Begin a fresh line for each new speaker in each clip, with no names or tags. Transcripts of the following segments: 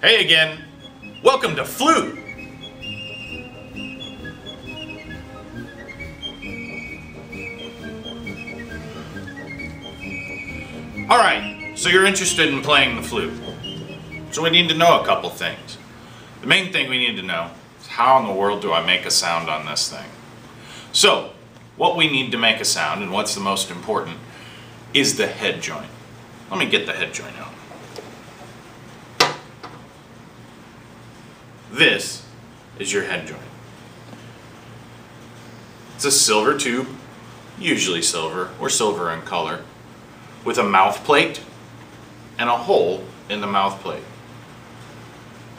Hey again, welcome to Flute. Alright, so you're interested in playing the flute. So we need to know a couple things. The main thing we need to know is how in the world do I make a sound on this thing? So, what we need to make a sound, and what's the most important, is the head joint. Let me get the head joint out. This is your head joint. It's a silver tube, usually silver or silver in color, with a mouth plate and a hole in the mouth plate.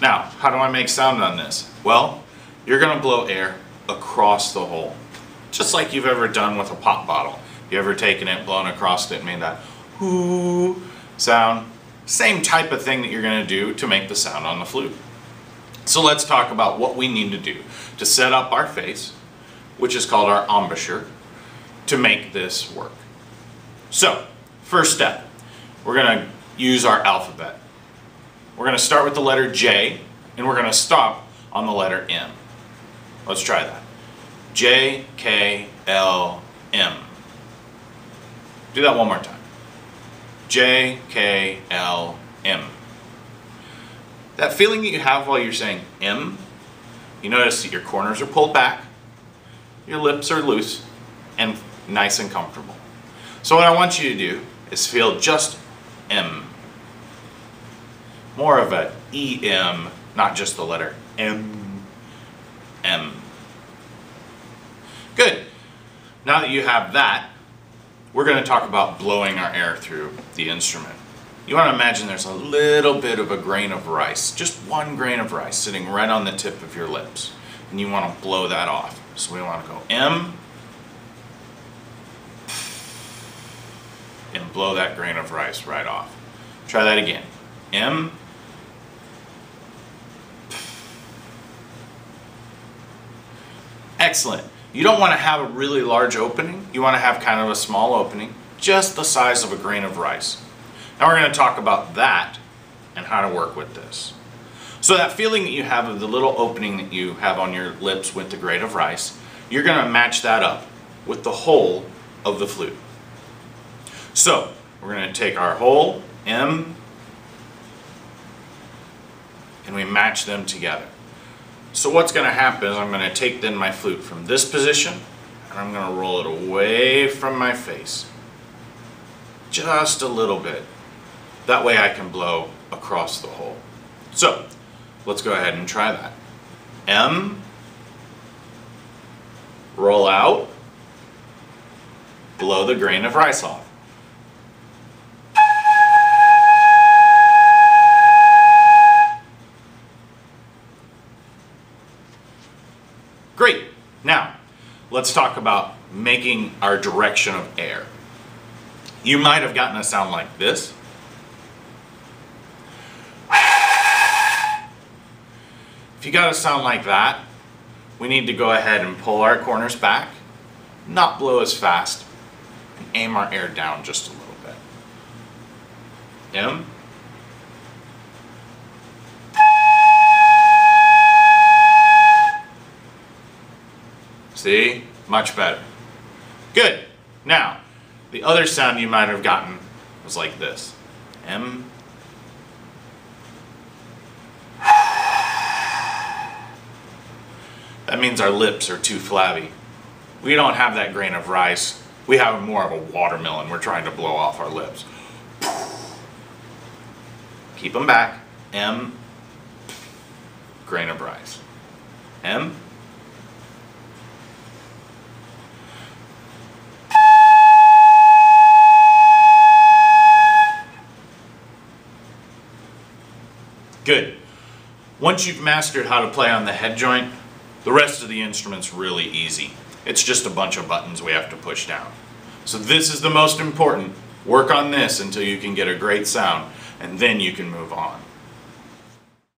Now, how do I make sound on this? Well, you're going to blow air across the hole, just like you've ever done with a pop bottle. You ever taken it, blown across it, and made that whoo sound? Same type of thing that you're going to do to make the sound on the flute. So let's talk about what we need to do to set up our face, which is called our embouchure, to make this work. So, first step, we're going to use our alphabet. We're going to start with the letter J, and we're going to stop on the letter M. Let's try that. J, K, L, M. Do that one more time. J, K, L, M. That feeling that you have while you're saying M, you notice that your corners are pulled back, your lips are loose, and nice and comfortable. So what I want you to do is feel just M. More of a E-M, not just the letter M. M. Good. Now that you have that, we're going to talk about blowing our air through the instrument. You want to imagine there's a little bit of a grain of rice, just one grain of rice sitting right on the tip of your lips. And you want to blow that off. So we want to go M and blow that grain of rice right off. Try that again. M. Excellent. You don't want to have a really large opening. You want to have kind of a small opening, just the size of a grain of rice. Now we're going to talk about that and how to work with this. So that feeling that you have of the little opening that you have on your lips with the grain of rice, you're going to match that up with the hole of the flute. So we're going to take our hole, M, and we match them together. So what's going to happen is I'm going to take then my flute from this position and I'm going to roll it away from my face. Just a little bit. That way I can blow across the hole. So, let's go ahead and try that. M, roll out, blow the grain of rice off. Great. Now, let's talk about making our direction of air. You might have gotten a sound like this. If you got a sound like that, we need to go ahead and pull our corners back, not blow as fast, and aim our air down just a little bit. M. See? Much better. Good. Now, the other sound you might have gotten was like this. M. That means our lips are too flabby. We don't have that grain of rice. We have more of a watermelon we're trying to blow off our lips. Keep them back. M. Grain of rice. M. Good. Once you've mastered how to play on the head joint, the rest of the instrument's really easy. It's just a bunch of buttons we have to push down. So this is the most important. Work on this until you can get a great sound, and then you can move on.